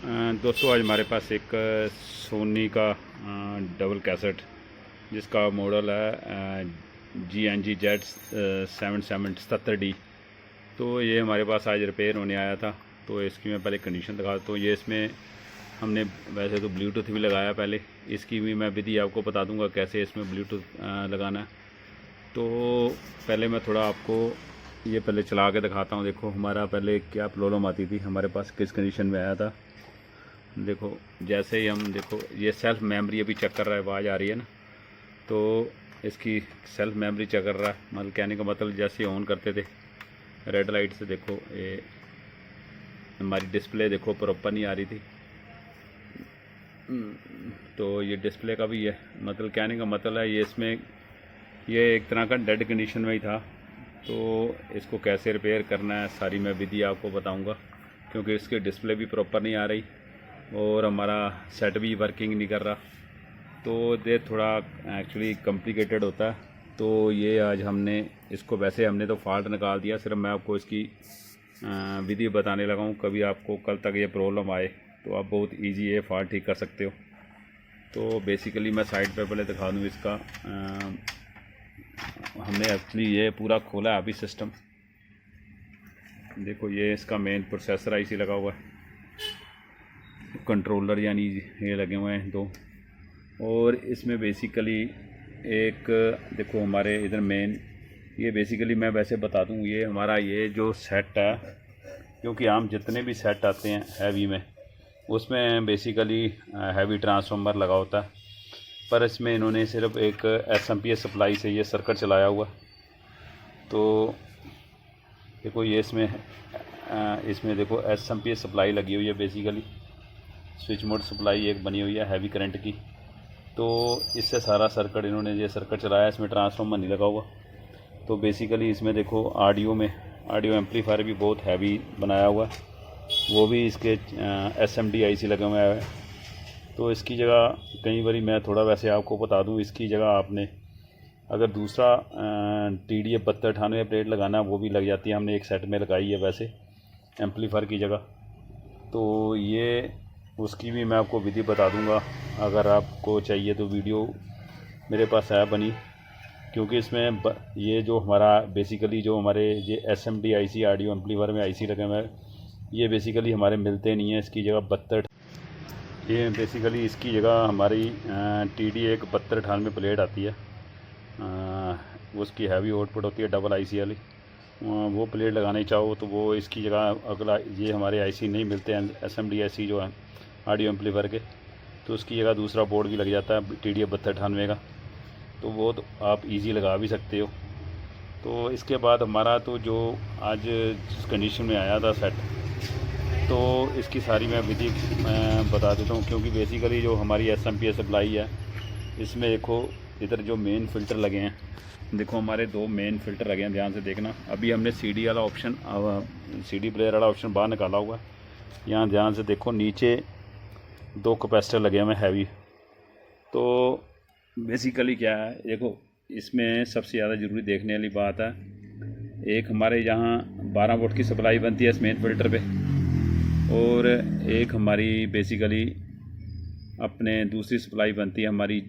दोस्तों आज हमारे पास एक सोनी का डबल कैसेट जिसका मॉडल है GNG Z7770D। तो ये हमारे पास आज रिपेयर होने आया था। तो इसकी मैं पहले कंडीशन दिखा देता हूँ। ये इसमें हमने वैसे तो ब्लूटूथ भी लगाया पहले, इसकी भी मैं विधि आपको बता दूंगा कैसे इसमें ब्लूटूथ लगाना है। तो पहले मैं थोड़ा आपको ये पहले चला के दिखाता हूँ। देखो हमारा पहले क्या प्रॉब्लम आती थी, हमारे पास किस कंडीशन में आया था। देखो जैसे ही हम देखो ये सेल्फ मेमोरी अभी चेक कर रहा है, आवाज़ आ रही है ना, तो इसकी सेल्फ मेमोरी चेक कर रहा है। मतलब कहने का मतलब जैसे ऑन करते थे रेड लाइट से, देखो ये हमारी डिस्प्ले देखो प्रॉपर नहीं आ रही थी। तो ये डिस्प्ले का भी है, मतलब कहने का मतलब है ये इसमें ये एक तरह का डेड कंडीशन में ही था। तो इसको कैसे रिपेयर करना है सारी मैं विधि आपको बताऊंगा, क्योंकि इसकी डिस्प्ले भी प्रॉपर नहीं आ रही और हमारा सेट भी वर्किंग नहीं कर रहा। तो ये थोड़ा एक्चुअली कॉम्प्लिकेटेड होता है। तो ये आज हमने इसको, वैसे हमने तो फॉल्ट निकाल दिया, सिर्फ मैं आपको इसकी विधि बताने लगा हूँ। कभी आपको कल तक ये प्रॉब्लम आए तो आप बहुत इजी ये फॉल्ट ठीक कर सकते हो। तो बेसिकली मैं साइड पे पहले दिखा दूँ इसका। हमने एक्चुअली ये पूरा खोला है अभी सिस्टम। देखो ये इसका मेन प्रोसेसर आईसी लगा हुआ है, कंट्रोलर यानी ये लगे हुए हैं दो, और इसमें बेसिकली एक देखो हमारे इधर मेन ये बेसिकली मैं वैसे बता दूं, ये हमारा ये जो सेट है, क्योंकि हम जितने भी सेट आते हैं हैवी में उसमें बेसिकली हैवी ट्रांसफार्मर लगा होता है, पर इसमें इन्होंने सिर्फ एक एसएमपीएस सप्लाई से ये सर्किट चलाया हुआ। तो देखो ये इसमें देखो एसएमपीएस सप्लाई लगी हुई है, बेसिकली स्विच मोड सप्लाई एक बनी हुई है हैवी करंट की। तो इससे सारा सर्किट इन्होंने ये सर्किट चलाया, इसमें ट्रांसफार्मर नहीं लगा हुआ। तो बेसिकली इसमें देखो ऑडियो एम्पलीफायर भी बहुत हैवी बनाया हुआ है, वो भी इसके SMD IC लगे हुए हैं। तो इसकी जगह कई बारी मैं थोड़ा वैसे आपको बता दूं, इसकी जगह आपने अगर दूसरा TDA 7298 प्लेट लगाना वो भी लग जाती है, हमने एक सेट में लगाई है वैसे एम्पलीफायर की जगह। तो ये उसकी भी मैं आपको विधि बता दूंगा, अगर आपको चाहिए तो वीडियो मेरे पास है बनी। क्योंकि इसमें ये जो हमारा बेसिकली जो हमारे ये SMD IC ऑडियो एम्पलीफायर में IC लगे हुए हैं, ये बेसिकली हमारे मिलते नहीं है। इसकी जगह 72 ये बेसिकली इसकी जगह हमारी TDA एक 7298 प्लेट आती है, उसकी हैवी आउटपुट होती है डबल IC वाली। वो प्लेट लगानी चाहो तो वो इसकी जगह अगला ये हमारे IC नहीं मिलते हैं SMD IC जो है ऑडियो एम्पलीफायर के, तो उसकी जगह दूसरा बोर्ड भी लग जाता है TDA 7298 का। तो वो तो आप इजी लगा भी सकते हो। तो इसके बाद हमारा तो जो आज जिस कंडीशन में आया था सेट, तो इसकी सारी मैं विधि बता देता हूँ। क्योंकि बेसिकली जो हमारी SMPS सप्लाई है, इसमें देखो इधर जो मेन फ़िल्टर लगे हैं, देखो हमारे दो मेन फ़िल्टर लगे हैं, ध्यान से देखना। अभी हमने CD वाला ऑप्शन CD प्लेयर वाला ऑप्शन बाहर निकाला हुआ है। यहाँ ध्यान से देखो नीचे दो कैपेसिटर लगे हुए हैवी। तो बेसिकली क्या है, देखो इसमें सबसे ज़्यादा ज़रूरी देखने वाली बात है, एक हमारे यहाँ 12 वोल्ट की सप्लाई बनती है इस मेन फ़िल्टर पे, और एक हमारी बेसिकली अपने दूसरी सप्लाई बनती है हमारी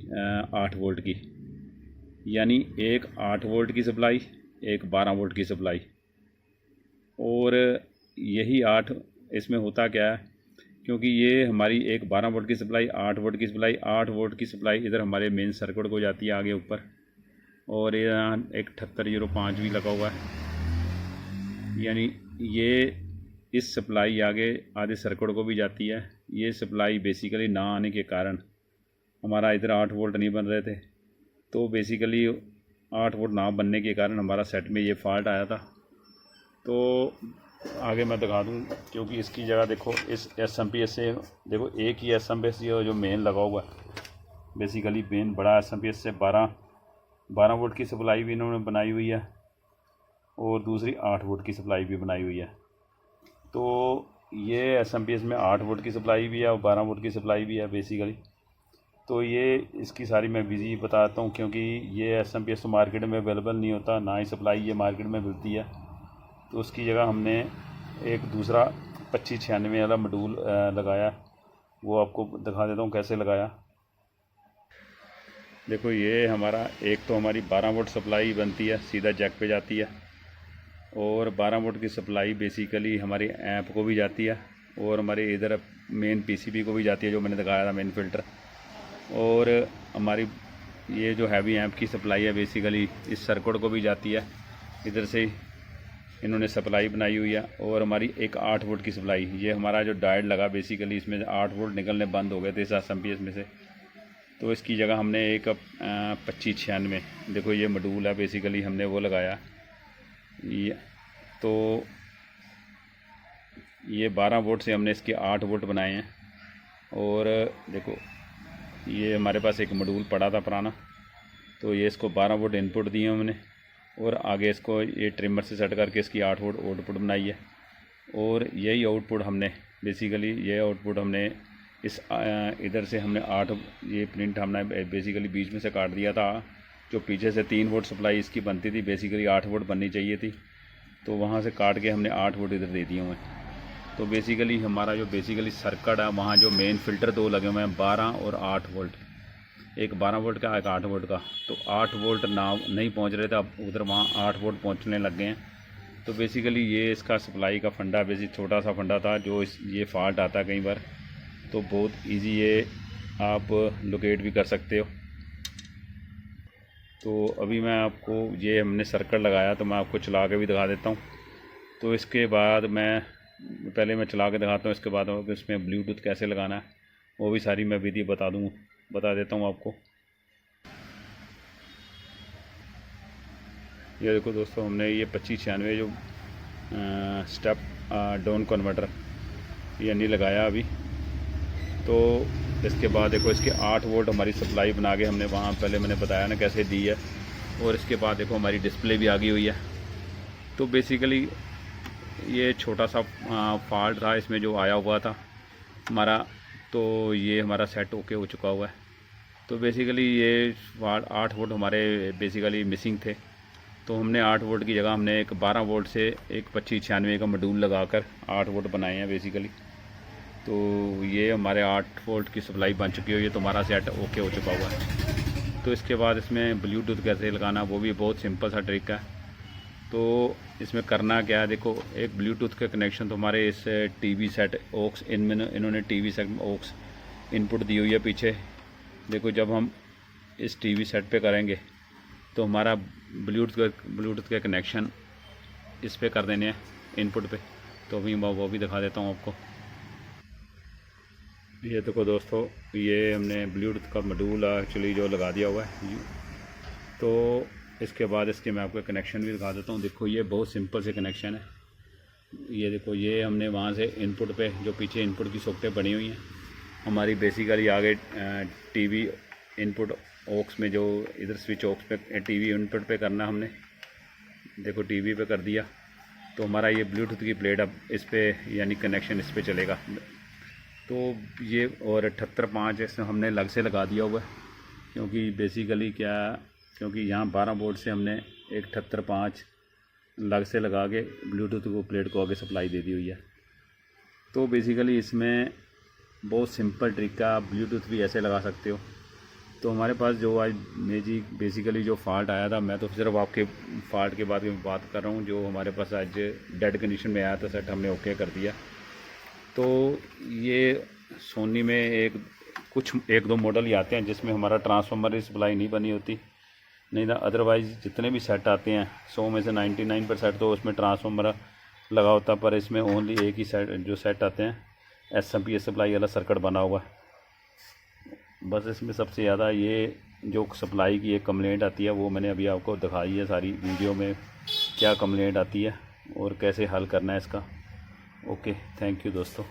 8 वोल्ट की। यानी एक 8 वोल्ट की सप्लाई, एक 12 वोल्ट की सप्लाई। और यही 8 इसमें होता क्या है, क्योंकि ये हमारी एक 12 वोल्ट की सप्लाई, 8 वोल्ट की सप्लाई, 8 वोल्ट की सप्लाई इधर हमारे मेन सर्किट को जाती है आगे ऊपर, और यहाँ एक 7805 भी लगा हुआ है। यानी ये इस सप्लाई आगे आधे सर्किट को भी जाती है। ये सप्लाई बेसिकली ना आने के कारण हमारा इधर 8 वोल्ट नहीं बन रहे थे। तो बेसिकली 8 वोल्ट ना बनने के कारण हमारा सेट में ये फॉल्ट आया था। तो आगे मैं दिखा दूँ, क्योंकि इसकी जगह देखो इस SMPS से देखो एक ही SMPS जो मेन लगा हुआ है, बेसिकली मेन बड़ा SMPS से 12 वोल्ट की सप्लाई भी इन्होंने बनाई हुई है, और दूसरी 8 वोल्ट की सप्लाई भी बनाई हुई है। तो ये SMPS में 8 वोल्ट की सप्लाई भी है और 12 वोल्ट की सप्लाई भी है बेसिकली। तो ये इसकी सारी मैं विधि बताता हूँ, क्योंकि ये SMPS तो मार्केट में अवेलेबल नहीं होता, ना ही सप्लाई ये मार्केट में मिलती है। तो उसकी जगह हमने एक दूसरा 2596 वाला मॉड्यूल लगाया, वो आपको दिखा देता हूँ कैसे लगाया। देखो ये हमारा एक तो हमारी 12 वोल्ट सप्लाई बनती है, सीधा जैक पे जाती है, और 12 वोल्ट की सप्लाई बेसिकली हमारी ऐप को भी जाती है और हमारे इधर मेन पीसीबी को भी जाती है, जो मैंने दिखाया था मेन फ़िल्टर। और हमारी ये जो हैवी ऐप की सप्लाई है बेसिकली इस सर्किट को भी जाती है, इधर से इन्होंने सप्लाई बनाई हुई है। और हमारी एक 8 वोल्ट की सप्लाई, ये हमारा जो डायोड लगा बेसिकली इसमें 8 वोल्ट निकलने बंद हो गए थे इस एसएमपीएस में से, तो इसकी जगह हमने एक 2596 देखो ये मॉड्यूल है बेसिकली हमने वो लगाया। ये तो ये 12 वोल्ट से हमने इसके 8 वोल्ट बनाए हैं। और देखो ये हमारे पास एक मॉड्यूल पड़ा था पुराना, तो ये इसको 12 वोल्ट इनपुट दिए हमने, और आगे इसको ये ट्रिमर से सेट करके इसकी 8 वोल्ट आउटपुट बनाई है। और यही आउटपुट हमने बेसिकली ये आउटपुट हमने इस इधर से हमने 8 ये प्रिंट हमने बेसिकली बीच में से काट दिया था, जो पीछे से 3 वोल्ट सप्लाई इसकी बनती थी, बेसिकली 8 वोल्ट बननी चाहिए थी, तो वहाँ से काट के हमने 8 वोल्ट इधर दे दिए हुए हैं। तो बेसिकली हमारा जो बेसिकली सर्किट है वहाँ जो मेन फ़िल्टर 2 लगे हुए हैं 12 और 8 वोल्ट, एक 12 वोल्ट का एक 8 वोल्ट का, तो 8 वोल्ट ना नहीं पहुँच रहे थे, अब उधर वहाँ 8 वोल्ट पहुँचने लग गए हैं। तो बेसिकली ये इसका सप्लाई का फंडा बेसिक छोटा सा फंडा था, जो ये फॉल्ट आता है कई बार, तो बहुत इजी ये आप लोकेट भी कर सकते हो। तो अभी मैं आपको ये हमने सर्किट लगाया, तो मैं आपको चला के भी दिखा देता हूँ। तो इसके बाद पहले मैं चला के दिखाता हूँ, इसके बाद इसमें ब्लूटूथ कैसे लगाना है वो भी सारी मैं विधि बता देता हूँ आपको। ये देखो दोस्तों हमने ये 2596 जो स्टेप डाउन कन्वर्टर ये नहीं लगाया अभी। तो इसके बाद देखो इसके 8 वोल्ट हमारी सप्लाई बना के हमने वहाँ पहले मैंने बताया ना कैसे दी है। और इसके बाद देखो हमारी डिस्प्ले भी आ गई हुई है। तो बेसिकली ये छोटा सा फॉल्ट था इसमें जो आया हुआ था हमारा, तो ये हमारा सेट ओके हो चुका हुआ है। तो बेसिकली ये 8 वोल्ट हमारे बेसिकली मिसिंग थे, तो हमने 8 वोल्ट की जगह हमने एक 12 वोल्ट से एक 2596 का मॉड्यूल लगाकर 8 वोल्ट बनाए हैं बेसिकली। तो ये हमारे 8 वोल्ट की सप्लाई बन चुकी है, ये तो हमारा सेट ओके हो चुका हुआ है। तो इसके बाद इसमें ब्लूटूथ कैसे लगाना वो भी बहुत सिंपल सा ट्रिक है। तो इसमें करना क्या है, देखो एक ब्लूटूथ का कनेक्शन तो हमारे इस टीवी सेट ऑक्स इन्होंने टीवी सेट ऑक्स इनपुट दी हुई है पीछे। देखो जब हम इस टीवी सेट पे करेंगे तो हमारा ब्लूटूथ का कनेक्शन इस पे कर देने हैं इनपुट पे। तो अभी मैं वो भी दिखा देता हूँ आपको। ये देखो दोस्तों ये हमने ब्लूटूथ का मॉड्यूल एक्चुअली जो लगा दिया हुआ है। तो इसके बाद इसके मैं आपको कनेक्शन भी दिखा देता हूँ। देखो ये बहुत सिंपल से कनेक्शन है। ये देखो ये हमने वहाँ से इनपुट पे जो पीछे इनपुट की सॉकेटें बनी हुई हैं हमारी बेसिकली आगे टीवी इनपुट ऑक्स में जो इधर स्विच ऑक्स पे टीवी इनपुट पे करना हमने, देखो टीवी पे कर दिया। तो हमारा ये ब्लूटूथ की प्लेट अब इस पे यानी कनेक्शन इस पे चलेगा। तो ये और 78.5 इसमें हमने अलग से लगा दिया हुआ है, क्योंकि बेसिकली क्या, क्योंकि यहाँ 12 वोल्ट से हमने एक 78.5 अलग से लगा के ब्लूटूथ को प्लेट को आगे सप्लाई दे दी हुई है। तो बेसिकली इसमें बहुत सिंपल ट्रिक है, आप ब्लूटूथ भी ऐसे लगा सकते हो। तो हमारे पास जो आज बेसिकली जो फॉल्ट आया था, मैं तो सिर्फ आपके फॉल्ट के बाद में बात कर रहा हूँ, जो हमारे पास आज डेड कंडीशन में आया था सेट हमने ओके कर दिया। तो ये सोनी में एक दो मॉडल ही आते हैं जिसमें हमारा ट्रांसफार्मर की सप्लाई नहीं बनी होती, नहीं तो अदरवाइज़ जितने भी सेट आते हैं 100 में से 99% तो उसमें ट्रांसफार्मर लगा होता है। पर इसमें ओनली एक ही सेट आते हैं एसएमपीएस सप्लाई वाला सर्किट बना हुआ है। बस इसमें सबसे ज़्यादा ये जो सप्लाई की एक कंप्लेंट आती है वो मैंने अभी आपको दिखाई है सारी वीडियो में, क्या कंप्लेंट आती है और कैसे हल करना है इसका। ओके, थैंक यू दोस्तों।